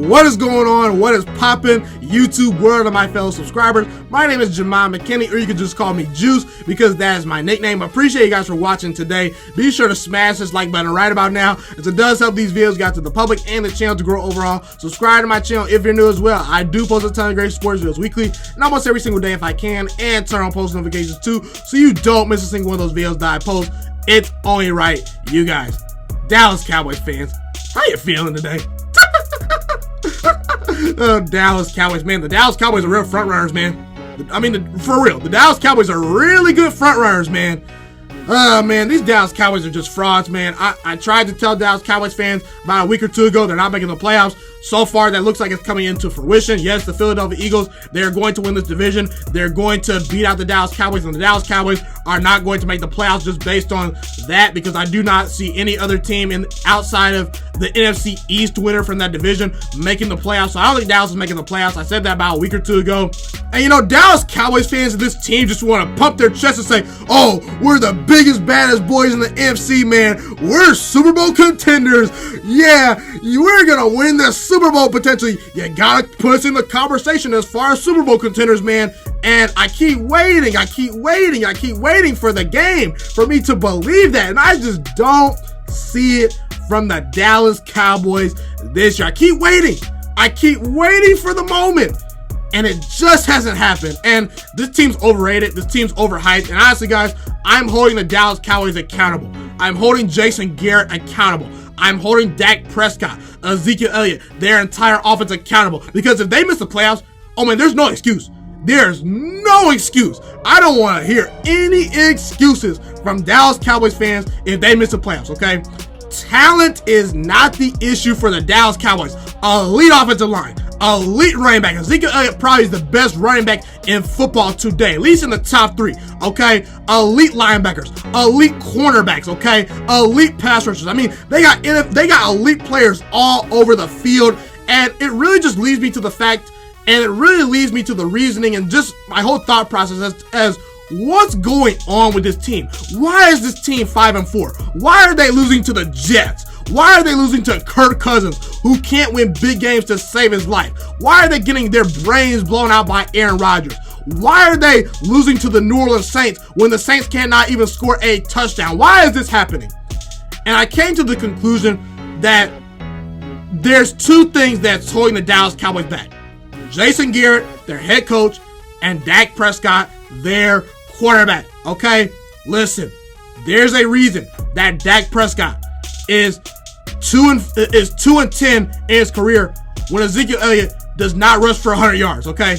What is going on? What is poppin'? YouTube world of my fellow subscribers. My name is Ghiman Mckinney, or you can just call me Juice because that is my nickname. I appreciate you guys for watching today. Be sure to smash this like button right about now, as it does help these videos get out to the public and the channel to grow overall. Subscribe to my channel if you're new as well. I do post a ton of great sports videos weekly and almost every single day if I can, and turn on post notifications too, so you don't miss a single one of those videos that I post. It's only right, you guys, Dallas Cowboys fans, how you feeling today? Dallas Cowboys, man. The Dallas Cowboys are real front runners, man. For real, the Dallas Cowboys are really good front runners, man. Man, these Dallas Cowboys are just frauds, man. I tried to tell Dallas Cowboys fans about a week or two ago they're not making the playoffs. So far, that looks like it's coming into fruition. Yes, the Philadelphia Eagles, they're going to win this division. They're going to beat out the Dallas Cowboys, and the Dallas Cowboys are not going to make the playoffs just based on that, because I do not see any other team outside of the NFC East winner from that division making the playoffs. So I don't think Dallas is making the playoffs. I said that about a week or two ago. And you know, Dallas Cowboys fans of this team just want to pump their chest and say, oh, we're the biggest, baddest boys in the NFC, man. We're Super Bowl contenders. Yeah, we're going to win the Super Bowl potentially. You got to put us in the conversation as far as Super Bowl contenders, man. And I keep waiting for the game for me to believe that. And I just don't see it from the Dallas Cowboys this year. I keep waiting for the moment, and it just hasn't happened. And this team's overrated. This team's overhyped. And honestly, guys, I'm holding the Dallas Cowboys accountable. I'm holding Jason Garrett accountable. I'm holding Dak Prescott, Ezekiel Elliott, their entire offense accountable. Because if they miss the playoffs, oh man, there's no excuse. There's no excuse. I don't want to hear any excuses from Dallas Cowboys fans if they miss the playoffs, okay? Talent is not the issue for the Dallas Cowboys. Elite offensive line, elite running back. Ezekiel Elliott probably is the best running back in football today, at least in the top three, okay? Elite linebackers, elite cornerbacks, okay? Elite pass rushers. I mean, they got elite players all over the field, and it really just leads me to the fact, and it really leads me to the reasoning and just my whole thought process as what's going on with this team? Why is this team 5-4? Why are they losing to the Jets? Why are they losing to Kirk Cousins, who can't win big games to save his life? Why are they getting their brains blown out by Aaron Rodgers? Why are they losing to the New Orleans Saints when the Saints cannot even score a touchdown? Why is this happening? And I came to the conclusion that there's two things that's holding the Dallas Cowboys back. Jason Garrett, their head coach, and Dak Prescott, their quarterback. Okay, listen, there's a reason that Dak Prescott is 2-10 in his career when Ezekiel Elliott does not rush for 100 yards. Okay,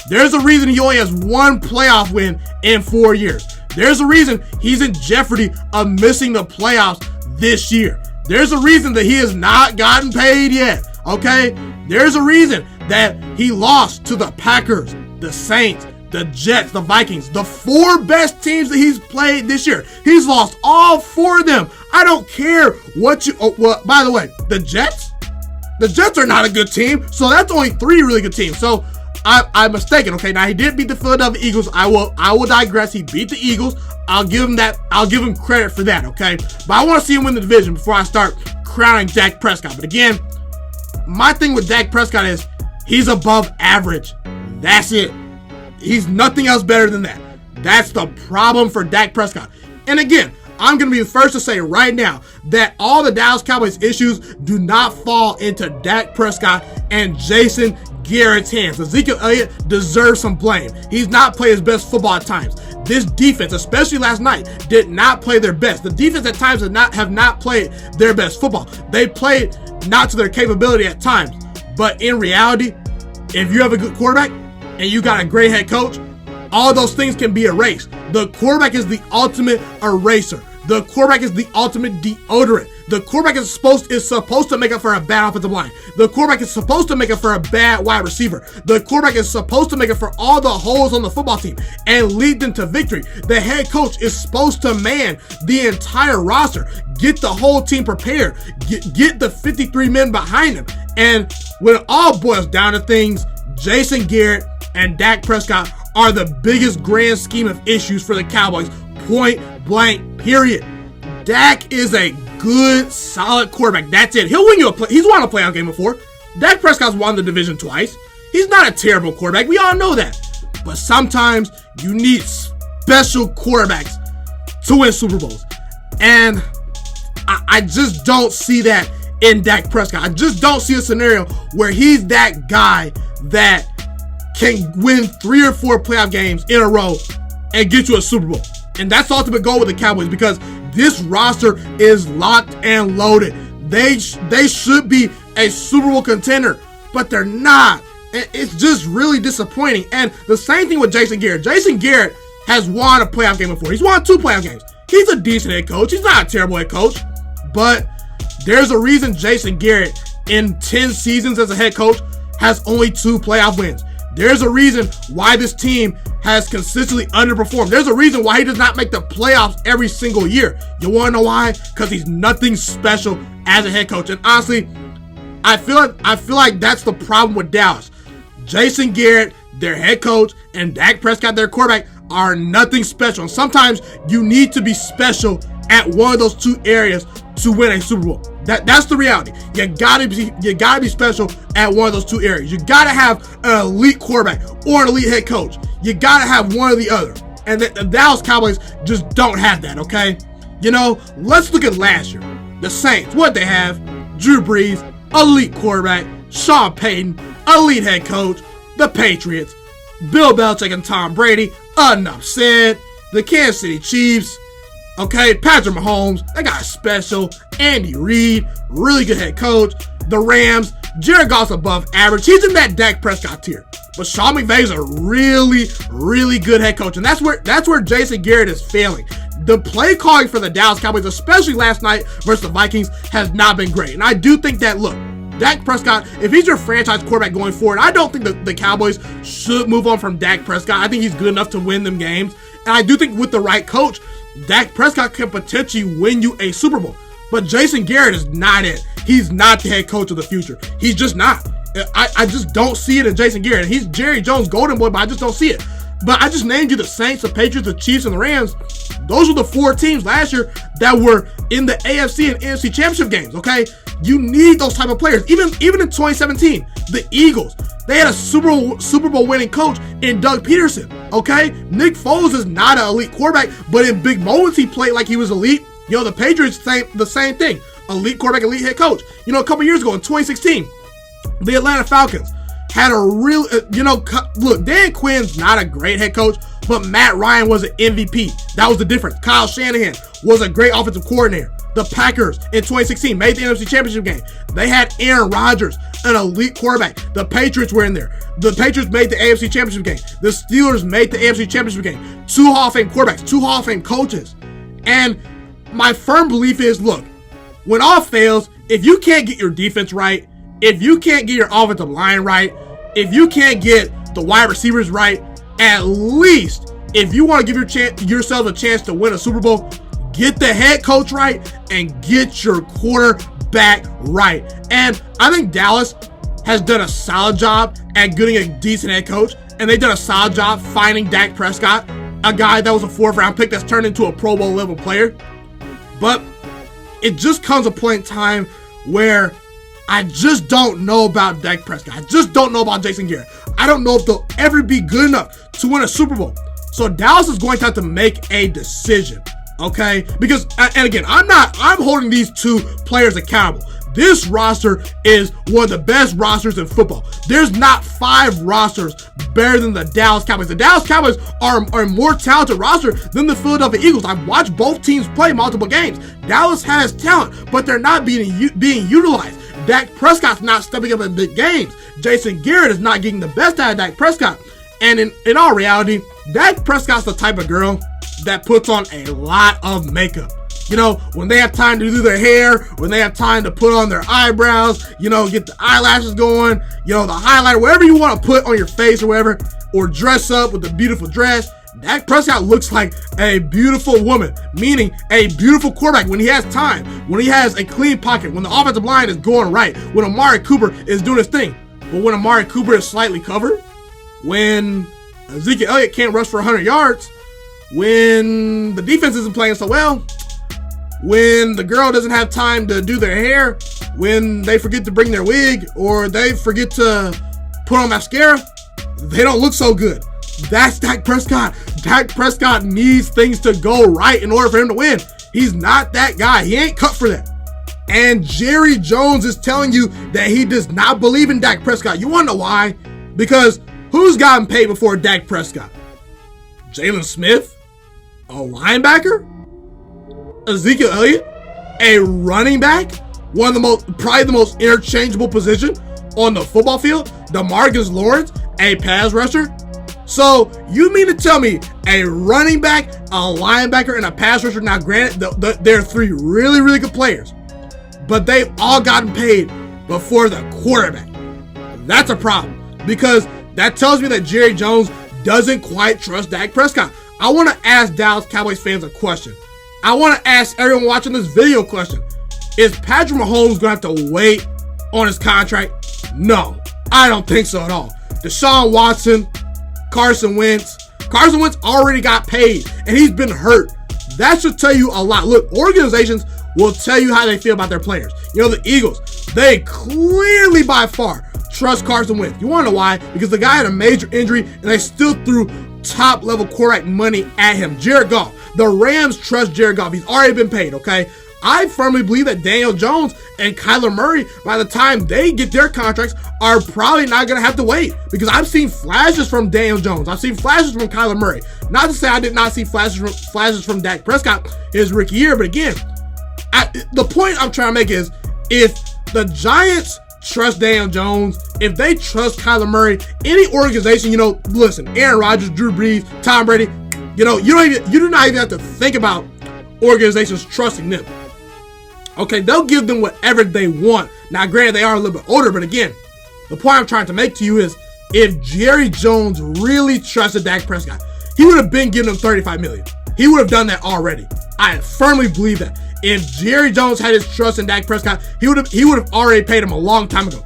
there's a reason he only has one playoff win in 4 years. There's a reason he's in jeopardy of missing the playoffs this year. There's a reason that he has not gotten paid yet. Okay, there's a reason that he lost to the Packers, the Saints, the Jets, the Vikings, the four best teams that he's played this year. He's lost all four of them. I don't care what you... Oh, well, by the way, the Jets are not a good team, so that's only three really good teams. So I'm mistaken. Okay, now he did beat the Philadelphia Eagles. I will digress. He beat the Eagles. I'll give him that. I'll give him credit for that. Okay, but I want to see him win the division before I start crowning Dak Prescott. But again, my thing with Dak Prescott is he's above average. That's it. He's nothing else better than that. That's the problem for Dak Prescott. And again, I'm going to be the first to say right now that all the Dallas Cowboys issues do not fall into Dak Prescott and Jason Garrett's hands. Ezekiel Elliott deserves some blame. He's not played his best football at times. This defense, especially last night, did not play their best. The defense at times have not played their best football. They played not to their capability at times. But in reality, if you have a good quarterback and you got a great head coach, all those things can be erased. The quarterback is the ultimate eraser. The quarterback is the ultimate deodorant. The quarterback is supposed to make up for a bad offensive line. The quarterback is supposed to make up for a bad wide receiver. The quarterback is supposed to make up for all the holes on the football team and lead them to victory. The head coach is supposed to man the entire roster, get the whole team prepared, get the 53 men behind him. And when it all boils down to things, Jason Garrett and Dak Prescott are the biggest grand scheme of issues for the Cowboys. Point blank, period. Dak is a good, solid quarterback. That's it. He'll win you a play. He's won a playoff game before. Dak Prescott's won the division twice. He's not a terrible quarterback. We all know that. But sometimes you need special quarterbacks to win Super Bowls. And I just don't see that in Dak Prescott. I just don't see a scenario where he's that guy that can win 3 or 4 playoff games in a row and get you a Super Bowl. And that's the ultimate goal with the Cowboys, because this roster is locked and loaded. They should be a Super Bowl contender, but they're not. It's just really disappointing. And the same thing with Jason Garrett. Jason Garrett has won a playoff game before. He's won 2 playoff games. He's a decent head coach. He's not a terrible head coach. But there's a reason Jason Garrett, in 10 seasons as a head coach, has only 2 playoff wins. There's a reason why this team has consistently underperformed. There's a reason why he does not make the playoffs every single year. You want to know why? Because he's nothing special as a head coach. And honestly, I feel like that's the problem with Dallas. Jason Garrett, their head coach, and Dak Prescott, their quarterback, are nothing special. And sometimes you need to be special at one of those 2 areas to win a Super Bowl. That's the reality. You gotta be special at one of those 2 areas. You gotta have an elite quarterback or an elite head coach. You gotta have one or the other. And the Dallas Cowboys just don't have that, okay? You know, let's look at last year. The Saints, what they have? Drew Brees, elite quarterback. Sean Payton, elite head coach. The Patriots, Bill Belichick and Tom Brady, enough said. The Kansas City Chiefs, okay, Patrick Mahomes, that guy's special. Andy Reid, really good head coach. The Rams, Jared Goff's above average. He's in that Dak Prescott tier. But Sean McVay's a really, really good head coach. And that's where Jason Garrett is failing. The play calling for the Dallas Cowboys, especially last night versus the Vikings, has not been great. And I do think that, look, Dak Prescott, if he's your franchise quarterback going forward, I don't think the Cowboys should move on from Dak Prescott. I think he's good enough to win them games. And I do think with the right coach, Dak Prescott can potentially win you a Super Bowl. But Jason Garrett is not it. He's not the head coach of the future. He's just not. I just don't see it in Jason Garrett. He's Jerry Jones' golden boy, but I just don't see it. But I just named you the Saints, the Patriots, the Chiefs, and the Rams. Those were the 4 teams last year that were in the AFC and NFC championship games, okay? You need those type of players. Even in 2017, the Eagles, they had a Super Bowl winning coach in Doug Peterson, okay? Nick Foles is not an elite quarterback, but in big moments he played like he was elite. You know, the Patriots, the same thing. Elite quarterback, elite head coach. You know, a couple years ago in 2016, the Atlanta Falcons had a real, look, Dan Quinn's not a great head coach, but Matt Ryan was an MVP. That was the difference. Kyle Shanahan was a great offensive coordinator. The Packers in 2016 made the NFC Championship game. They had Aaron Rodgers, an elite quarterback. The Patriots were in there. The Patriots made the AFC Championship game. The Steelers made the AFC Championship game. 2 Hall of Fame quarterbacks, 2 Hall of Fame coaches. And my firm belief is, look, when all fails, if you can't get your defense right, if you can't get your offensive line right, if you can't get the wide receivers right, at least if you want to give yourself a chance to win a Super Bowl, get the head coach right and get your quarterback right. And I think Dallas has done a solid job at getting a decent head coach, and they've done a solid job finding Dak Prescott, a guy that was a 4th round pick that's turned into a Pro Bowl level player. But it just comes a point in time where I just don't know about Dak Prescott. I just don't know about Jason Garrett. I don't know if they'll ever be good enough to win a Super Bowl. So Dallas is going to have to make a decision, okay? Because, and again, I'm holding these 2 players accountable. This roster is one of the best rosters in football. There's not 5 rosters better than the Dallas Cowboys. The Dallas Cowboys are a more talented roster than the Philadelphia Eagles. I've watched both teams play multiple games. Dallas has talent, but they're not being utilized. Dak Prescott's not stepping up in big games. Jason Garrett is not getting the best out of Dak Prescott. And in all reality, Dak Prescott's the type of girl that puts on a lot of makeup. You know, when they have time to do their hair, when they have time to put on their eyebrows, you know, get the eyelashes going, you know, the highlighter, whatever you want to put on your face or whatever, or dress up with a beautiful dress, Dak Prescott looks like a beautiful woman, meaning a beautiful quarterback when he has time, when he has a clean pocket, when the offensive line is going right, when Amari Cooper is doing his thing. But when Amari Cooper is slightly covered, when Ezekiel Elliott can't rush for 100 yards, when the defense isn't playing so well, when the girl doesn't have time to do their hair, when they forget to bring their wig, or they forget to put on mascara, they don't look so good. That's Dak Prescott. Dak Prescott needs things to go right in order for him to win. He's not that guy. He ain't cut for that. And Jerry Jones is telling you that he does not believe in Dak Prescott. You want to know why? Because who's gotten paid before Dak Prescott? Jalen Smith? A linebacker? Ezekiel Elliott? A running back? Probably the most interchangeable position on the football field? DeMarcus Lawrence? A pass rusher? So you mean to tell me a running back, a linebacker, and a pass rusher? Now granted, they're three really, really good players, but they've all gotten paid before the quarterback. That's a problem, because that tells me that Jerry Jones doesn't quite trust Dak Prescott. I want to ask Dallas Cowboys fans a question. I want to ask everyone watching this video a question. Is Patrick Mahomes going to have to wait on his contract? No, I don't think so at all. Deshaun Watson, Carson Wentz already got paid, and he's been hurt. That should tell you a lot. Look, organizations will tell you how they feel about their players. You know, the Eagles, they clearly by far trust Carson Wentz. You want to know why? Because the guy had a major injury, and they still threw top-level quarterback money at him. Jared Goff. The Rams trust Jared Goff. He's already been paid, okay? I firmly believe that Daniel Jones and Kyler Murray, by the time they get their contracts, are probably not going to have to wait, because I've seen flashes from Daniel Jones. I've seen flashes from Kyler Murray. Not to say I did not see flashes from Dak Prescott his rookie year, but again, the point I'm trying to make is, if the Giants trust Daniel Jones, if they trust Kyler Murray, any organization, listen, Aaron Rodgers, Drew Brees, Tom Brady, you do not even have to think about organizations trusting them. Okay, they'll give them whatever they want. Now, granted, they are a little bit older, but again, the point I'm trying to make to you is, if Jerry Jones really trusted Dak Prescott, he would have been giving him $35 million. He would have done that already. I firmly believe that. If Jerry Jones had his trust in Dak Prescott, he would have already paid him a long time ago.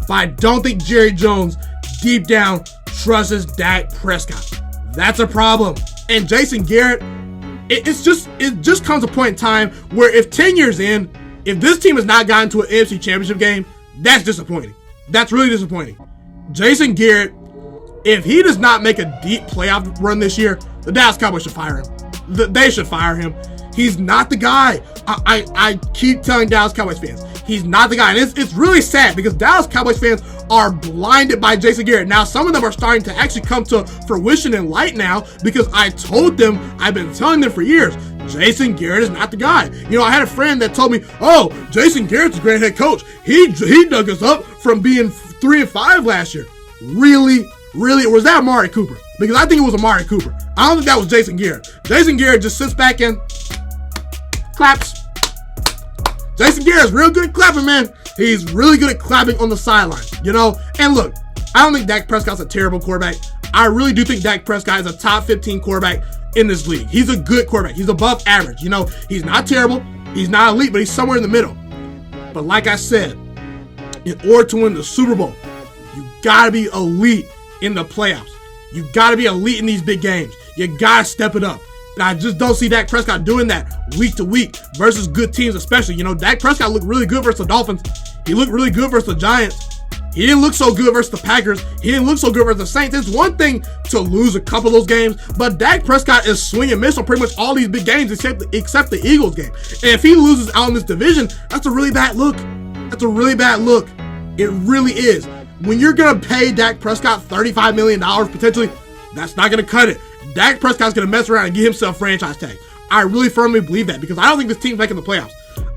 But I don't think Jerry Jones, deep down, trusts Dak Prescott. That's a problem. And Jason Garrett, it just comes a point in time where, if 10 years in, if this team has not gotten to an NFC Championship game, that's disappointing. That's really disappointing. Jason Garrett, if he does not make a deep playoff run this year, the Dallas Cowboys should fire him. They should fire him. He's not the guy. I keep telling Dallas Cowboys fans, he's not the guy. And it's really sad, because Dallas Cowboys fans are blinded by Jason Garrett. Now, some of them are starting to actually come to fruition and light now, because I've been telling them for years, Jason Garrett is not the guy. I had a friend that told me, oh, Jason Garrett's a great head coach. He dug us up from being 3-5 last year. Really? Or was that Amari Cooper? Because I think it was Amari Cooper. I don't think that was Jason Garrett. Jason Garrett just sits back and claps. Jason Garrett's real good at clapping, man. He's really good at clapping on the sideline, And look, I don't think Dak Prescott's a terrible quarterback. I really do think Dak Prescott is a top 15 quarterback in this league. He's a good quarterback. He's above average. He's not terrible. He's not elite, but he's somewhere in the middle. But like I said, in order to win the Super Bowl, you got to be elite in the playoffs. You got to be elite in these big games. You got to step it up. And I just don't see Dak Prescott doing that week to week versus good teams especially. Dak Prescott looked really good versus the Dolphins. He looked really good versus the Giants. He didn't look so good versus the Packers. He didn't look so good versus the Saints. It's one thing to lose a couple of those games, but Dak Prescott is swing and miss on pretty much all these big games except the Eagles game. And if he loses out in this division, that's a really bad look. That's a really bad look. It really is. When you're going to pay Dak Prescott $35 million potentially, that's not going to cut it. Dak Prescott's going to mess around and get himself franchise tag. I really firmly believe that, because I don't think this team's making the playoffs.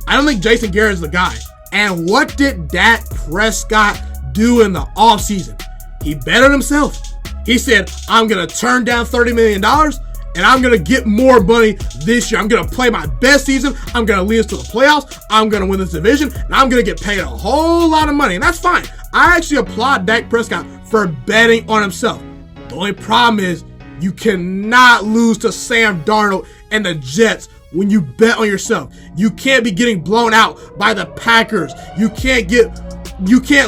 I don't think Jason Garrett is the guy. And what did Dak Prescott do in the offseason? He bettered himself. He said, I'm going to turn down $30 million, and I'm going to get more money this year. I'm going to play my best season. I'm going to lead us to the playoffs. I'm going to win this division, and I'm going to get paid a whole lot of money. And that's fine. I actually applaud Dak Prescott for betting on himself. The only problem is, you cannot lose to Sam Darnold and the Jets when you bet on yourself. You can't be getting blown out by the Packers. You can't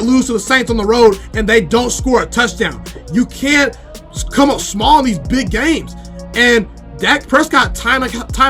lose to the Saints on the road and they don't score a touchdown. You can't come up small in these big games. And Dak Prescott, time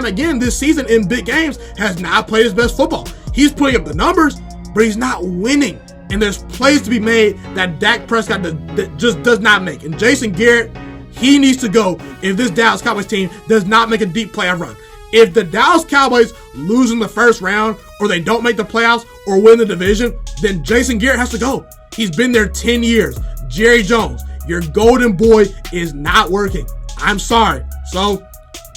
again this season in big games, has not played his best football. He's putting up the numbers, but he's not winning. And there's plays to be made that Dak Prescott that just does not make. And Jason Garrett, he needs to go if this Dallas Cowboys team does not make a deep playoff run. If the Dallas Cowboys lose in the first round, or they don't make the playoffs, or win the division, then Jason Garrett has to go. He's been there 10 years. Jerry Jones, your golden boy is not working. I'm sorry. So,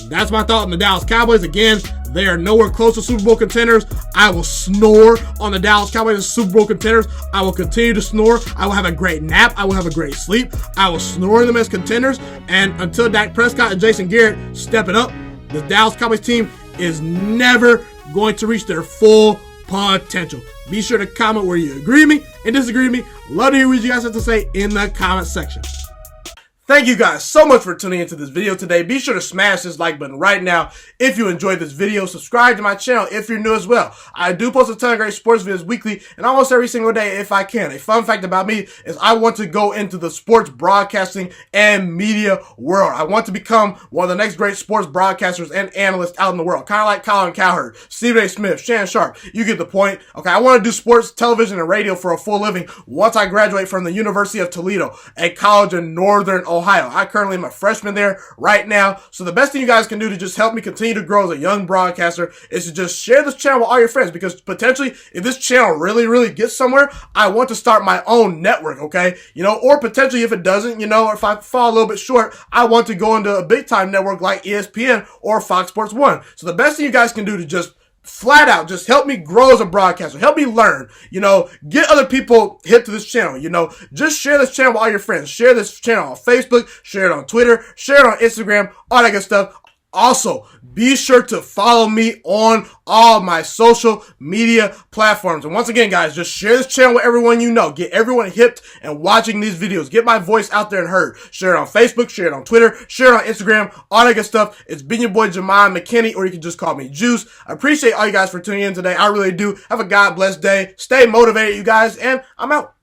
that's my thought on the Dallas Cowboys. Again, they are nowhere close to Super Bowl contenders. I will snore on the Dallas Cowboys as Super Bowl contenders. I will continue to snore. I will have a great nap. I will have a great sleep. I will snore them as contenders. And until Dak Prescott and Jason Garrett step it up, the Dallas Cowboys team is never going to reach their full potential. Be sure to comment where you agree with me and disagree with me. Love to hear what you guys have to say in the comment section. Thank you guys so much for tuning into this video today. Be sure to smash this like button right now if you enjoyed this video. Subscribe to my channel if you're new as well. I do post a ton of great sports videos weekly and almost every single day if I can. A fun fact about me is I want to go into the sports broadcasting and media world. I want to become one of the next great sports broadcasters and analysts out in the world. Kind of like Colin Cowherd, Stephen A. Smith, Shannon Sharp. You get the point. Okay, I want to do sports, television, and radio for a full living once I graduate from the University of Toledo, a college in Northern Ohio. I currently am a freshman there right now. So the best thing you guys can do to just help me continue to grow as a young broadcaster is to just share this channel with all your friends, because potentially if this channel really gets somewhere, I want to start my own network, okay? Or potentially if it doesn't, or if I fall a little bit short, I want to go into a big time network like ESPN or Fox Sports 1. So the best thing you guys can do to just flat out just help me grow as a broadcaster, help me learn, get other people hip to this channel, just share this channel with all your friends, share this channel on Facebook, share it on Twitter, share it on Instagram, all that good stuff. Also, be sure to follow me on all my social media platforms. And once again, guys, just share this channel with everyone you know. Get everyone hipped and watching these videos. Get my voice out there and heard. Share it on Facebook, share it on Twitter, share it on Instagram, all that good stuff. It's been your boy, Ghiman Mckinney, or you can just call me Juice. I appreciate all you guys for tuning in today. I really do. Have a God blessed day. Stay motivated, you guys, and I'm out.